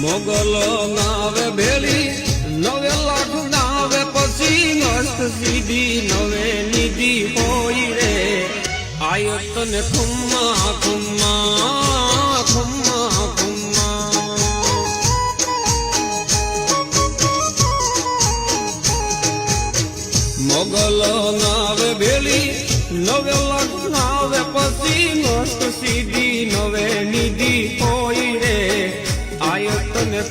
મોગલો નાવે ભેળી 9 લાખ નાવે પછી મસ્ત સીધી 9 નિધિ હોય રે આયો તને ખુમ્મા ખુમ્મા ખુમ્મા ખુમ્મા મોગલો નાવે ભેળી 9 લાખ નાવે પછી મસ્ત સીધી 9 નિધિ હોય રે આયો તને